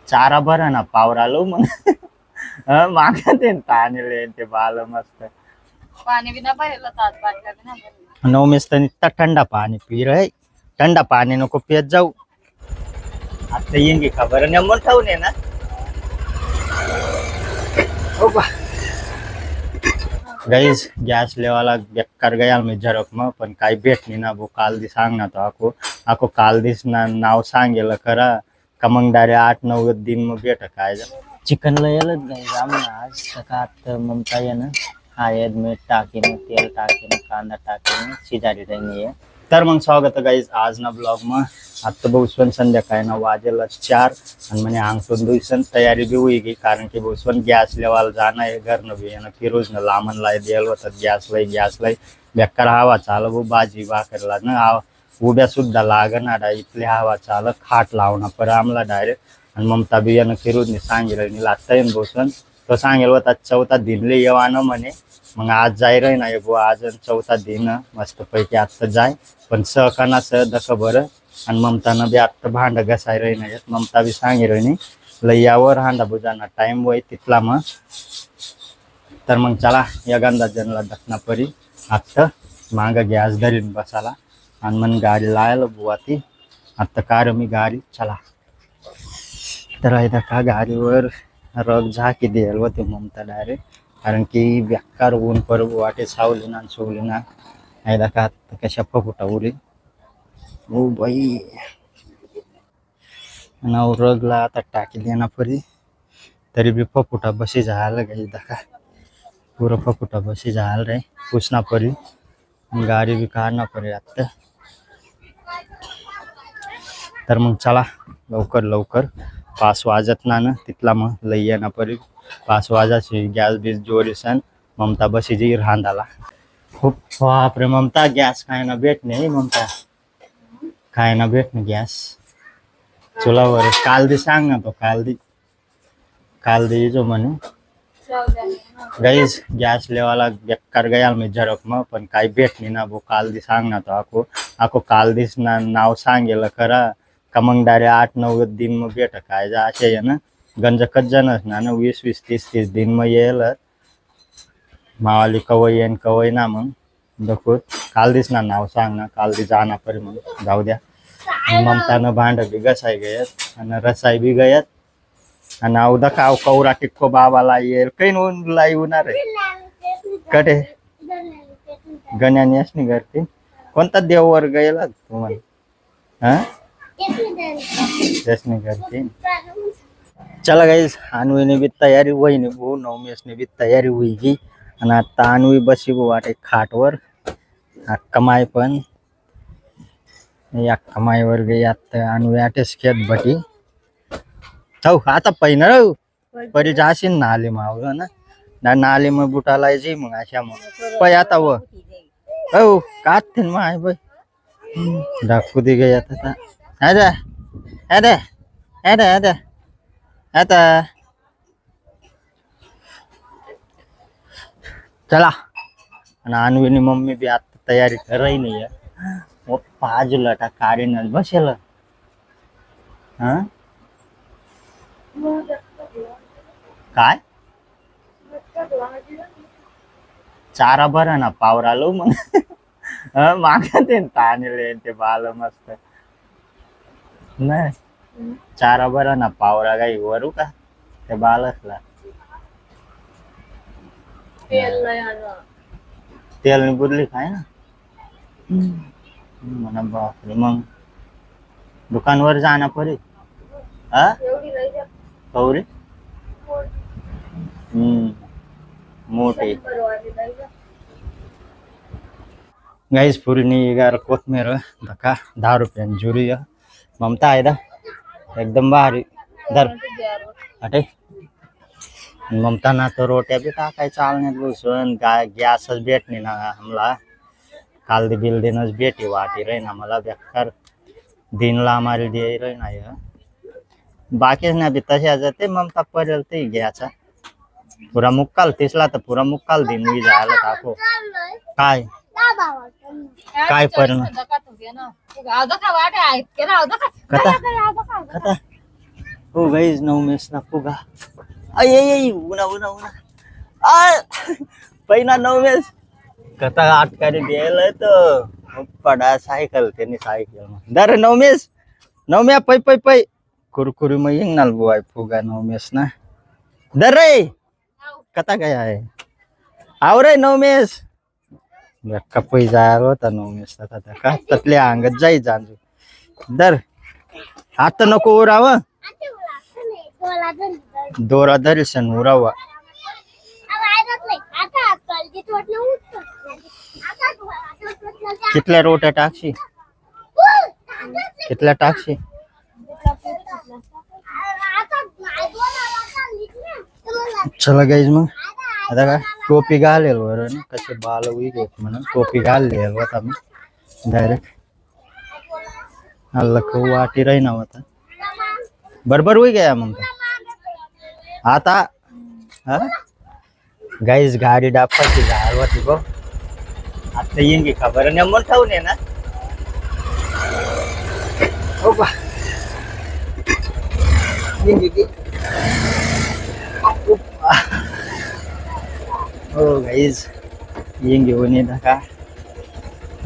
चारा बरं ना पावरालो मग मागा ते ताणले ते बाल मस्त पानी भी ना भरेल तात बाटल्या भी ना भरेल. नवमीस तर नुसता थंडा पाणी पी रे थंडा पाणी नको पित जाऊ आता येंगी खबर नेमून ठेवून ये ना गाइस गैस लेवाला बेकार गया मी झरक मग पण काही भेटली ना भो काल दी सांग ना तो आको काल दिस ना नाव सांगेल खरा का मग डायरेक्ट 8-9 दिन मग भेट काय चिकन लयलच गाइस आम्ही आज सकाळत ममता ये ना हळद मीठ टाकीन तेल टाकीन कांदा टाकीन शिजारी राहिली आहे तर मग स्वागत आहे गाइस आज ना ब्लॉग मग आता बहुसवन संध्याकाळी ना वाजेला 4 आणि म्हणे आंगसून दुसण तयारी बी होई गई कारण की बहुसवन गॅस लेवाल जाणं आहे घरनं बी येणं फिरोज न लांबन लाय द्यायला होतात गॅस लय बेकार हवा चाल वो भाजी भाकरला ना उभ्या सुद्धा लागणार इथली हवा चाल खाट लावणं पर आम्हाला डायरेक्ट आणि ममता बी यानं फिरोजने सांगितलं मी लागता येईन बहुसवन तो सांगेल होता चौथा दिनले येवानं म्हणे मग आज जाय रे ना गो आज चौथा दिन मस्त पैकी आत्ता जाय पण सहकाना सह दख बरं आणि ममतानं बी आत्ता भांड घसाय रे नाही ममता बी सांगे रे लय्यावर हांडा बुजाना टाइम वय तिथला मग तर मग चला या गंधा जनला दखना परी आत्ता माग गॅस धरीन बसाला आणि मग गाडी लायला बुवा ती आत्ता कार मी गाडी चला तर इथं का गाडीवर रग झाकी द्यायला होते ममता डायरेक्ट कारण की बेकार ऊन पर वाटे सावली ना सोवली ना ऐदा का कशा फुटा उरी ओ बाई नाव रगला आता टाकी देना परी तरी भी फुटा बसी झालं गाई दका पुरा फुटा बसी झाल रे पुसना परी गाडी भी काढना परी आता तर मग चला लवकर लवकर 5 वाजत ना तिथला मग लई येणं परी 5 वाजाची गॅस बीस जोरीसन ममता बसी जी रांधाला खूप बापरे ममता गॅस काय ना भेटणे ममता काय ना भेटणे गॅस चुलावर काल दी सांग ना तो काल दी जो म्हणे गाइस गॅस लेवाला बेकार गया मी झरक मग पण काही भेटली ना भो काल दी सांग ना तो आको काल दिस ना नाव सांगेल खरा का मग डायरेक्ट 8-9 दिन मग भेट काय जा असे ना गंज कज्जनच ना 20-30 दिन मग येईल मावाली कवई येईन कवई ना मग दखूत काल दिस ना नाव सांग ना काल दी जाना परी मग जाऊ द्या ममतानं भांड बी घसाय गयत आणि रसाई बी गयत आणि अवदा काव कौरा टिक्को बाबाला येईल काही नोंद लाई होणार आहे कटे गण्याने असणी करते कोणता देव वर गेला तुम्हाला हा नहीं करते चला गाइस आणवीने भी तयारी हुई नहीं वो नवमेशने भी तयारी हुई की आणि आता आणवी बसी वाटे खाटवर कमाई पण या कमाईवर गई आता आणवी आटेस खेत बटी हो आता पहिन परी जाशील नाले मावलं ना नाले मग बुटाला जी मग अशा मग पै आता व हो काट मग आहे बाई दाखवू दे गई आता अरे अरे अरे अरे आता चला आणि आणवीनी मम्मी बी आता तयारी करायची नाही मग 5 लटा काढीनच बसेल हा काय चारा बरं ना पावरालो मग मागा ते ताणले ते बाल मस्त नाही चारा बरं ना पावरा गाई वरू का ते बालसला तेल बुरली काय ना म्हणा बापरे मग दुकानवर जाना परी हा कवरी मोठे गाईस पुरी गार कोथमीर धक्का 10 रुपयान जुरी ममता आहे दा एकदम भारी धर अटे ममता ना तो रोट्या भी टाकाय चालण्यात बसून काय गॅसच भेटणे ना आम्हाला काल दी बिल देणंच भेटी वाटी रे ना मला बेकार दिनला आम्हाला दे रे नाही बाकीच ना बी तशा जाते ममता पडेल ते घ्यायचा पुरा मुक्काल तिसला तर पुरा मुक्काल दिन मी जायला टाको काय काय परिणाम कथा हो गाईज नवमेश ना फुगा आई उना उना उना आ पहिला नवमेश कथा आटकारी द्यायला तर पडा सायकल त्यांनी सायकल दर नवमेश नवम्या पै पै पै कुरकुरी मग येंग नाल बुवाय फुगा नवमेश ना दर रे कथा काय आहे आव रे नवमेश कपई जायला होता नवमेश कथा का ततले अंगत जाई जांजू दर आता नको उराव दोरा दर्शन उरावा कितल्या रोट्या टाकशी कितल्या टाकशी चला गाईज मग आता का टोपी घालेल वर कसे बाल उगे म्हणून टोपी घालले होता मी डायरेक्ट अल्लक वाटी राही ना होता बरोबर हुई गया मग आता हा गाईज गाडी डापाची झाड होती गो आता येंगी खबर नेमून ठेवून ये ना हो बा येंगी की हो गाईज येंगी होणे का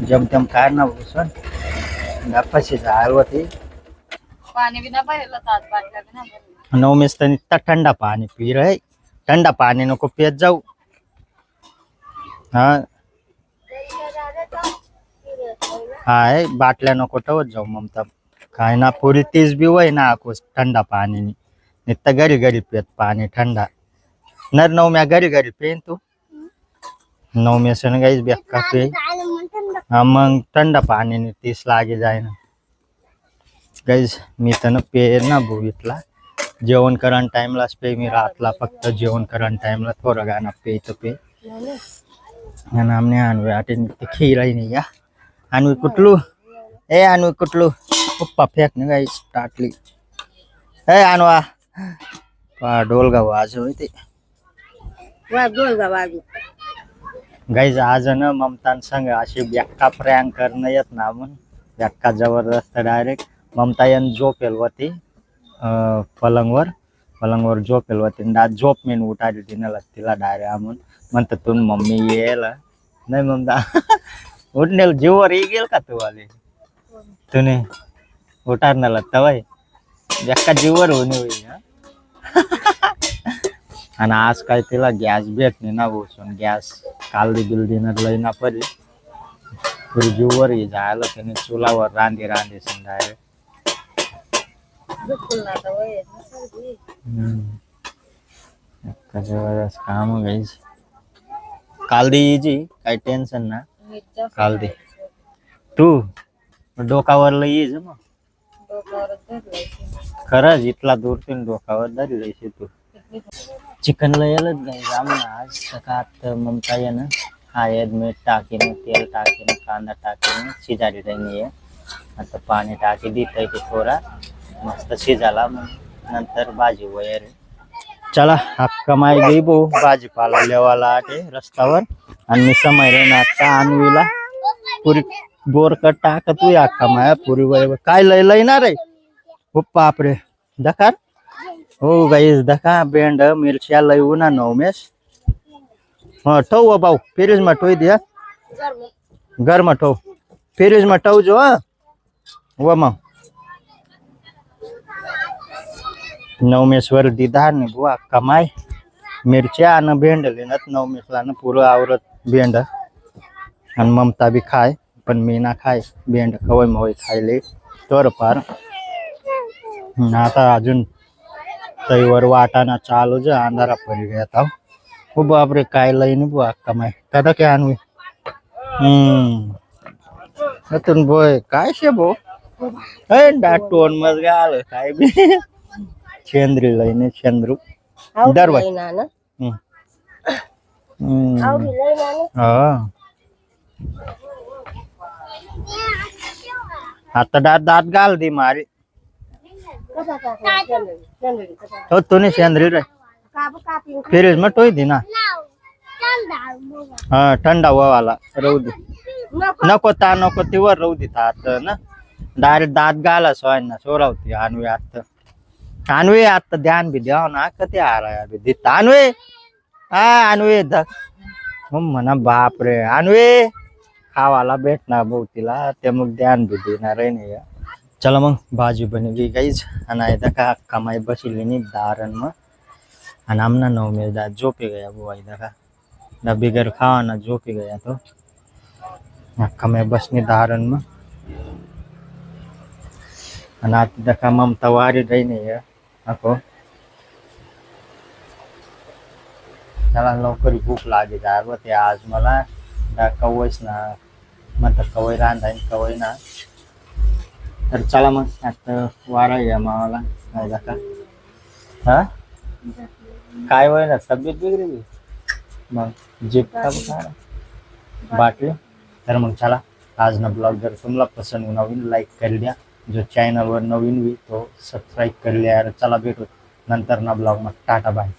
जमतम काय ना भूषण डापाची झाड होती पानी भी ना भरेला तात बाटल्या भी ना भरला नवमेश तर इतना ठंडा पानी पी रहे ठंडा पानी नको पियत जाऊ हा हाय बाटल्या नको ठेवत जाऊ ममता काय ना पुरी तीच बी वय ना आको ठंडा पाणी नित्ता घरी घरी पियत पाणी ठंडा नर नवम्या घरी घरी पेन तू नवमेश गाईच बेक्का पे हा मग थंड पाणी तीस लागे जाय ना गाईज मी तर पे ना भूवीतला जेवण करण टाइमलाच पे मी रातला फक्त जेवण करण टाइमला थोडं गाणं पे तर पे आणि आमने आणवे आटे ते खीराही नाही या आणवी कुठलू ए आणवी कुठलू पप्पा फेक ना गाईज टाटली ए आणवा पा डोलगा वाज होय ते गाईज आज न ममतान संग अशी व्याख्या प्रँक करणं येत ना म्हणून व्याख्या जबरदस्त डायरेक्ट ममता यान झोपेल होती पलंगवर झोपेल होती डास झोप मेन उठाली तिला तिला डायरेक्ट आमून म्हणत तू मम्मी येईल नाही ममता उठण्याला जीवर ये गेल का तू आले तुने उठारण्याला तवाय व्याख्या जीवर होणे होईल आणि आज काय तिला गॅस भेटणे ना बसून गॅस कालदी बिल्डीनं लई ना पडली पुरी जीवर जायला त्याने चुलावर रांधी डायरेक्ट काम गाईज काल दे येजी काही टेन्शन ना काल दे तू डोकावरला येज मग खरंच इथला दूर तीन डोकावर धरी जायची तू चिकनला यायलाच गाईज आम्हाला आज सकाळत ममता येणं हळद मीठ टाकीनं तेल टाकीनं कांदा टाकीनं शिजारी राहिली आहे आता पाणी टाकी देत आहे ते थोडा मस्त शिजाला मग नंतर भाजी वगैरे चला हक्का माय गई बो भाजीपाला लेवाला आटे रस्त्यावर आणि मी समय रे ना आता आणवीला पुरी बोरकट टाकत तू हक्का माया पुरी वय काय लय ना रे हो बापरे दखा हो गाईज दखा बेंड मिरच्या लय ना नवमेश हाँ ठो भाऊ फ्रिज में ठोई दिया घर में ठो फ्रिज में ठो जो वो मग नवमेश्वर दीदार ने बुआ कमाय मिरच्या आणि भेंड लेनत नवमेशला न पुरं आवरत भेंड आणि ममता बी खाय पण मी ना खाय भेंड खवय मवय खायले तर पार आता अजून तैवर वाटाना चालू ज अंधारा पडी गया हो बापरे काय लईन बुवा कमाय दादा काय आणू नतून बोय काय शे भो डाटोन मज गाल काय बी चेंद्री लईने चेंद्रू दरवाय आता दात घाल दी मारी तो तूने चेंद्री रे फ्रिज में टोई दी ना हाँ ठंडा हुआ वाला रहू दे नको ता नको तीवर रहू दे तात ना डायरेक्ट दात गाला सोय ना सोरावती आणवी आता आणवे आता ध्यान भी द्याव ना कधी आ रहा है अभी दिता आणवे हा आणवे म्हणा बाप रे आणवे खावाला भेटणार भाऊ तिला ते मग ध्यान भी देणार आहे नाही चला मग भाजी बनली गाईज आणि आता का कमाई बसली नहीं दारन में आणि आमना नौ में दा झोपी गया वो आई देखा दा बिगर खावा ना झोपी गया तो कमाई बसनी दारन में आणि आता देखा ममता वारी रही नहीं है ako चला लवकर भूक लागे यार व ते आज मला कवयच ना म्हणतात कवय रांधा कवय ना तर चला मग आता वारा घ्या मावाला नाही का हा काय वय ना तब्येत बिघडली मग जीप का बाटली तर मग चला आज ना ब्लॉग जर तुम्हाला पसंद नवीन लाईक कर दिया जो चॅनल वर नवीन हुई तो सब्सक्राइब कर लिया यार चला भेटू नंतर ना ब्लॉग में टाटा बाय